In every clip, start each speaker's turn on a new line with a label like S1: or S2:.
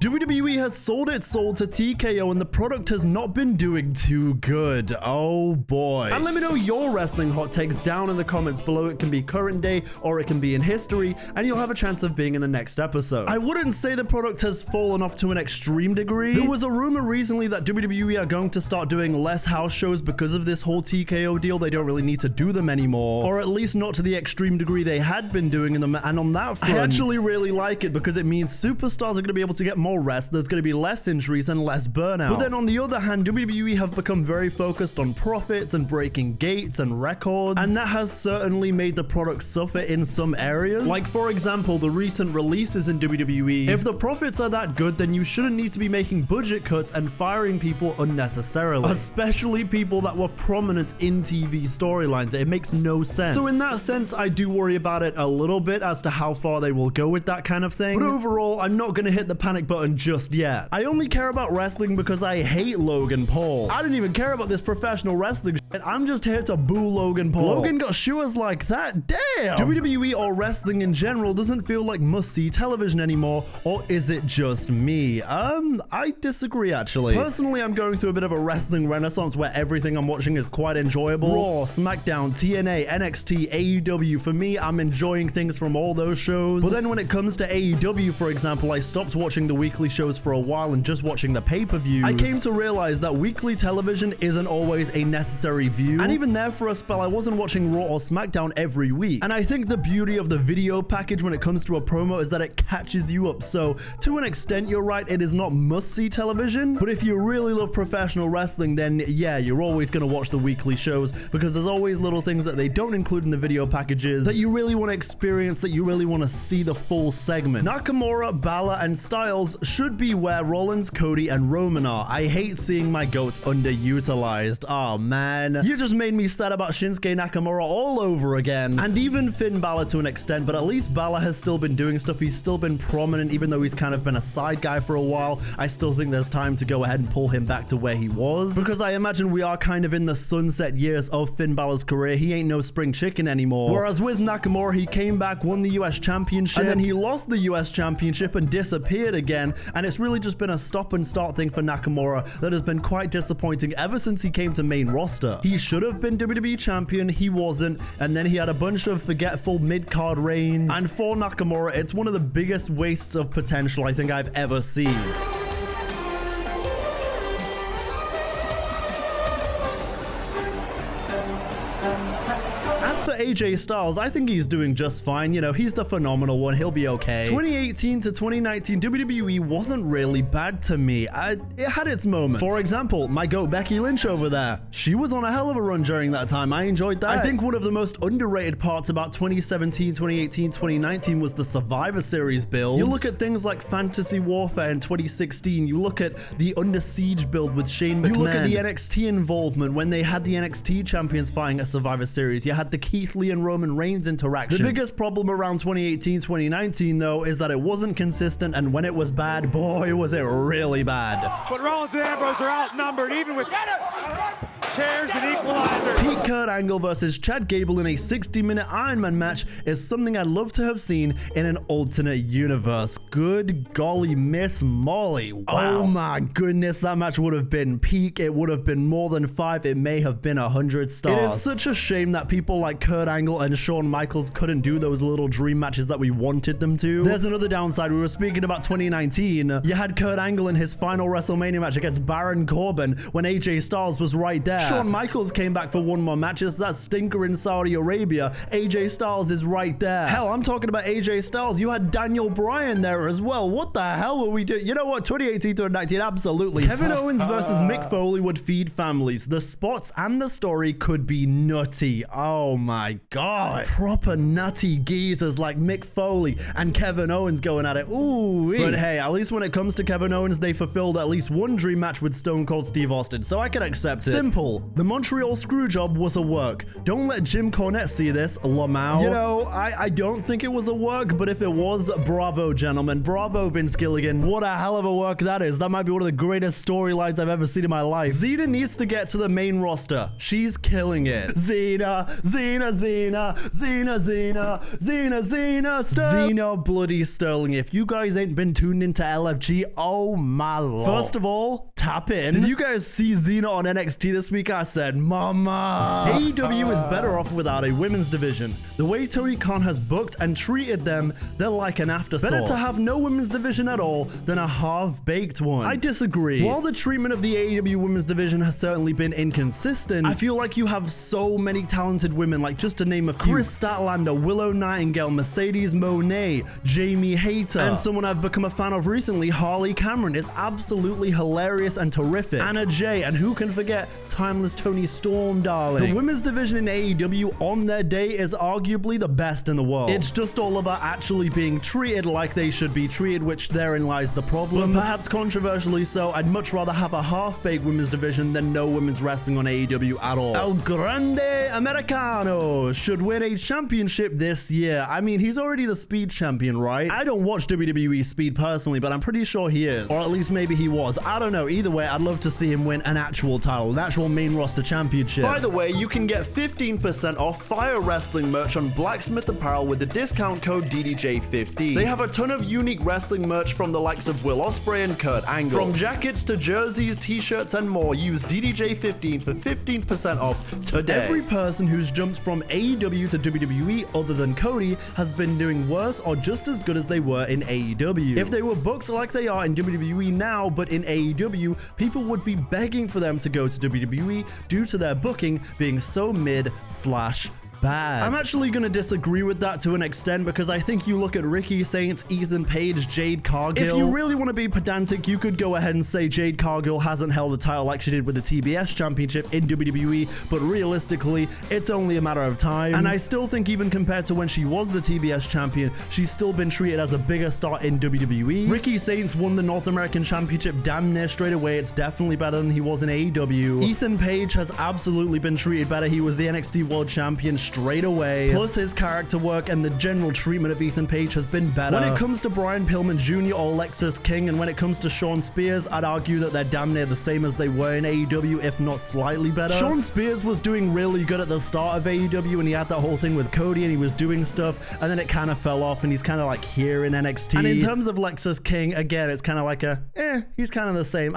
S1: WWE has sold its soul to TKO and the product has not been doing too good. Oh boy. And let me know your wrestling hot takes down in the comments below. It can be current day or it can be in history, and you'll have a chance of being in the next episode. I wouldn't say the product has fallen off to an extreme degree. There was a rumor recently that WWE are going to start doing less house shows because of this whole TKO deal. They don't really need to do them anymore, or at least not to the extreme degree they had been doing them. And on that front, I actually really like it because it means superstars are going to be able to get more rest. There's going to be less injuries and less burnout. But then on the other hand, WWE have become very focused on profits and breaking gates and records, and that has certainly made the product suffer in some areas. Like for example, the recent releases in WWE. If the profits are that good, then you shouldn't need to be making budget cuts and firing people unnecessarily, especially people that were prominent in TV storylines. It makes no sense. So in that sense, I do worry about it a little bit as to how far they will go with that kind of thing. But overall, I'm not going to hit the panic button just yet. I only care about wrestling because I hate Logan Paul. I don't even care about this professional wrestling shit. I'm just here to boo Logan Paul. Logan got shoes like that? Damn! WWE or wrestling in general doesn't feel like must-see television anymore, or is it just me? I disagree actually. Personally, I'm going through a bit of a wrestling renaissance where everything I'm watching is quite enjoyable. Raw, Smackdown, TNA, NXT, AEW. For me, I'm enjoying things from all those shows. But then when it comes to AEW, for example, I stopped watching the weekly shows for a while and just watching the pay-per-views. I came to realize that weekly television isn't always a necessary view. And even there for a spell, I wasn't watching Raw or Smackdown every week. And I think the beauty of the video package when it comes to a promo is that it catches you up. So to an extent, you're right, it is not must-see television. But if you really love professional wrestling, then yeah, you're always going to watch the weekly shows because there's always little things that they don't include in the video packages that you really want to experience, that you really want to see the full segment. Nakamura, Bella, and Styles should be where Rollins, Cody, and Roman are. I hate seeing my goats underutilized. Oh man, you just made me sad about Shinsuke Nakamura all over again. And even Finn Balor to an extent, but at least Balor has still been doing stuff. He's still been prominent, even though he's kind of been a side guy for a while. I still think there's time to go ahead and pull him back to where he was, because I imagine we are kind of in the sunset years of Finn Balor's career. He ain't no spring chicken anymore. Whereas with Nakamura, he came back, won the US Championship, and then he lost the US Championship and disappeared again. And it's really just been a stop and start thing for Nakamura that has been quite disappointing ever since he came to main roster. He should have been WWE champion, he wasn't, and then he had a bunch of forgetful mid-card reigns. And for Nakamura, it's one of the biggest wastes of potential I think I've ever seen. As for AJ Styles, I think he's doing just fine. You know, he's the phenomenal one. He'll be okay. 2018 to 2019, WWE wasn't really bad to me. It had its moments. For example, my goat Becky Lynch over there. She was on a hell of a run during that time. I enjoyed that. I think one of the most underrated parts about 2017, 2018, 2019 was the Survivor Series build. You look at things like Fantasy Warfare in 2016. You look at the Under Siege build with Shane McMahon. You look at the NXT involvement when they had the NXT champions fighting at Survivor Series. You had the Keith Lee and Roman Reigns interaction. The biggest problem around 2018, 2019 though is that it wasn't consistent, and when it was bad, boy was it really bad.
S2: But Rollins and Ambrose are outnumbered even with chairs and equalizers.
S1: Pete Kurt Angle versus Chad Gable in a 60-minute Iron Man match is something I'd love to have seen in an alternate universe. Good golly, Miss Molly. Wow. Oh my goodness, that match would have been peak. It would have been more than 5. It may have been 100 stars. It is such a shame that people like Kurt Angle and Shawn Michaels couldn't do those little dream matches that we wanted them to. There's another downside. We were speaking about 2019. You had Kurt Angle in his final WrestleMania match against Baron Corbin when AJ Styles was right there. Shawn Michaels came back for one more match. It's that stinker in Saudi Arabia. AJ Styles is right there. Hell, I'm talking about AJ Styles. You had Daniel Bryan there as well. What the hell were we doing? You know what? 2018 to 2019, absolutely. Kevin Owens versus Mick Foley would feed families. The spots and the story could be nutty. Oh my god. Proper nutty geezers like Mick Foley and Kevin Owens going at it. Ooh. But hey, at least when it comes to Kevin Owens, they fulfilled at least one dream match with Stone Cold Steve Austin, so I can accept it. Simple. all, the Montreal Screwjob was a work. Don't let Jim Cornette see this, Lamau. You know, I don't think it was a work, but if it was, bravo, gentlemen. Bravo, Vince Gilligan. What a hell of a work that is. That might be one of the greatest storylines I've ever seen in my life. Xena needs to get to the main roster. She's killing it. Xena, Xena bloody Sterling. If you guys ain't been tuned into LFG, oh my lord. First of all, tap in. Did you guys see Xena on NXT this week? I said, mama. AEW is better off without a women's division. The way Tony Khan has booked and treated them, they're like an afterthought. Better to have no women's division at all than a half-baked one. I disagree. While the treatment of the AEW women's division has certainly been inconsistent, I feel like you have so many talented women, like just to name a few. Chris Statlander, Willow Nightingale, Mercedes Moné, Jamie Hayter, and someone I've become a fan of recently, Harley Cameron, is absolutely hilarious and terrific. Anna Jay, and who can forget Timeless Tony Storm, darling. The women's division in AEW on their day is arguably the best in the world. It's just all about actually being treated like they should be treated, which therein lies the problem. But perhaps controversially so, I'd much rather have a half-baked women's division than no women's wrestling on AEW at all. El Grande Americano should win a championship this year. I mean, he's already the Speed champion, right? I don't watch WWE Speed personally, but I'm pretty sure he is. Or at least maybe he was. I don't know. Either way, I'd love to see him win an actual title, an actual main roster championship. By the way, you can get 15% off Fire Wrestling merch on Blacksmith Apparel with the discount code DDJ15. They have a ton of unique wrestling merch from the likes of Will Ospreay and Kurt Angle. From jackets to jerseys, t-shirts, and more, use DDJ15 for 15% off today. Every person who's jumped from AEW to WWE other than Cody has been doing worse or just as good as they were in AEW. If they were booked like they are in WWE now, but in AEW, people would be begging for them to go to WWE due to their booking being so mid/bad. I'm actually going to disagree with that to an extent, because I think you look at Ricky Saints, Ethan Page, Jade Cargill. If you really want to be pedantic, you could go ahead and say Jade Cargill hasn't held the title like she did with the TBS championship in WWE, but realistically, it's only a matter of time. And I still think even compared to when she was the TBS champion, she's still been treated as a bigger star in WWE. Ricky Saints won the North American Championship damn near straight away. It's definitely better than he was in AEW. Ethan Page has absolutely been treated better. He was the NXT World Champion straight away. Plus, his character work and the general treatment of Ethan Page has been better. When it comes to Brian Pillman Jr. or Lexus King, and when it comes to Shawn Spears, I'd argue that they're damn near the same as they were in AEW, if not slightly better. Shawn Spears was doing really good at the start of AEW, and he had that whole thing with Cody, and he was doing stuff, and then it kind of fell off, and he's kind of like here in NXT. And in terms of Lexus King, again, it's kind of like he's kind of the same.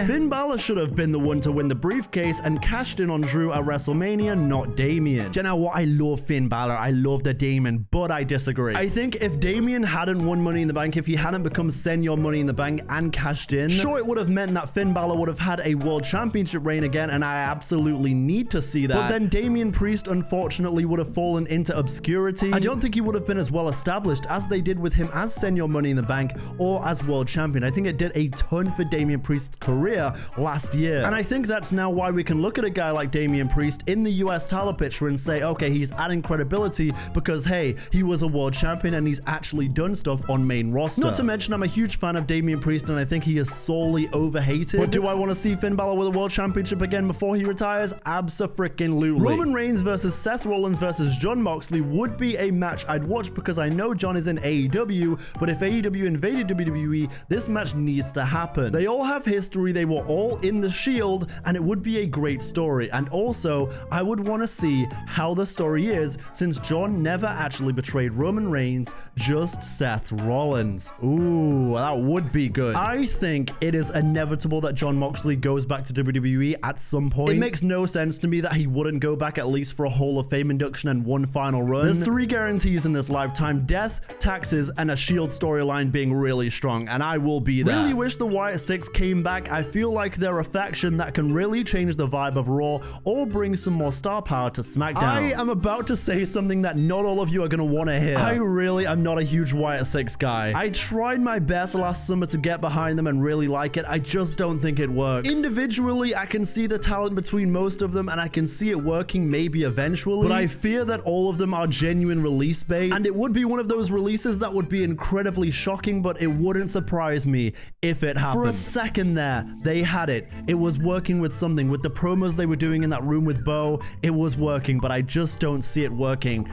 S1: Finn Balor should have been the one to win the briefcase and cashed in on Drew at WrestleMania, not Damian. Do you know what? I love Finn Balor. I love the Damon, but I disagree. I think if Damian hadn't won Money in the Bank, if he hadn't become Senior Money in the Bank and cashed in, sure, it would have meant that Finn Balor would have had a World Championship reign again, and I absolutely need to see that. But then Damian Priest, unfortunately, would have fallen into obscurity. I don't think he would have been as well established as they did with him as Senior Money in the Bank or as World Champion. I think it did a ton for Damian Priest's career last year. And I think that's now why we can look at a guy like Damian Priest in the US title picture and say, okay, he's adding credibility because, hey, he was a world champion and he's actually done stuff on main roster. Not to mention, I'm a huge fan of Damian Priest and I think he is sorely overhated. But do I want to see Finn Balor with a world championship again before he retires? Abso-freaking-lutely. Roman Reigns versus Seth Rollins versus Jon Moxley would be a match I'd watch because I know Jon is in AEW, but if AEW invaded WWE, this match needs to happen. They all have history, they were all in the Shield, and it would be a great story. And also, I would want to see how the story is, since Jon never actually betrayed Roman Reigns, just Seth Rollins. Ooh, that would be good. I think it is inevitable that Jon Moxley goes back to WWE at some point. It makes no sense to me that he wouldn't go back at least for a Hall of Fame induction and one final run. There's 3 guarantees in this lifetime: death, taxes, and a Shield storyline being really strong, and I will be there. Really wish the Wyatt Six came back. I feel like they're a faction that can really change the vibe of Raw or bring some more star power to SmackDown. I am about to say something that not all of you are going to want to hear. I really am not a huge Wyatt Six guy. I tried my best last summer to get behind them and really like it. I just don't think it works. Individually, I can see the talent between most of them and I can see it working maybe eventually, but I fear that all of them are genuine release bait, and it would be one of those releases that would be incredibly shocking, but it wouldn't surprise me if it happened. For a second there, they had it. It was working with something. With the promos they were doing in that room with Bo, it was working, but I just don't see it working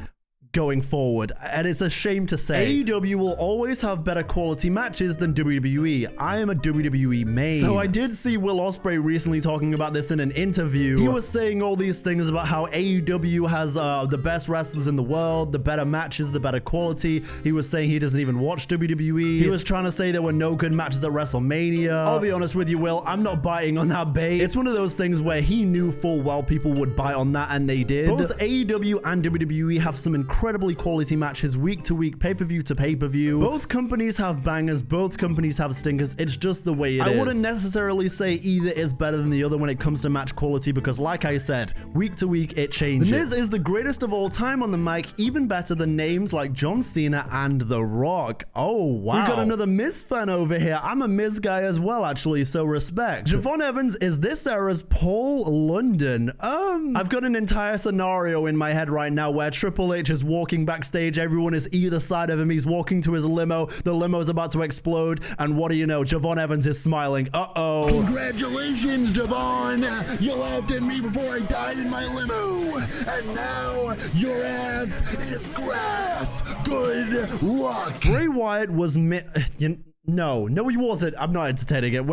S1: going forward, and it's a shame to say. AEW will always have better quality matches than WWE. I am a WWE main. So I did see Will Ospreay recently talking about this in an interview. He was saying all these things about how AEW has the best wrestlers in the world, the better matches, the better quality. He was saying he doesn't even watch WWE. He was trying to say there were no good matches at WrestleMania. I'll be honest with you, Will, I'm not biting on that bait. It's one of those things where he knew full well people would bite on that, and they did. Both AEW and WWE have some incredible quality matches week to week, pay-per-view to pay-per-view. Both companies have bangers, both companies have stinkers. It's just the way it is. I wouldn't necessarily say either is better than the other when it comes to match quality, because like I said, week to week it changes. The Miz is the greatest of all time on the mic, even better than names like John Cena and The Rock. Oh wow, we got another Miz fan over here. I'm a Miz guy as well, actually, so respect. Javon Evans is this era's Paul London. I've got an entire scenario in my head right now where Triple H is walking backstage, everyone is either side of him, he's walking to his limo, the limo's about to explode, and what do you know, Javon Evans is smiling. Uh-oh.
S3: Congratulations, Javon, you laughed at me before I died in my limo, and now your ass is grass. Good luck.
S1: Bray Wyatt was No, he wasn't. I'm not entertaining it.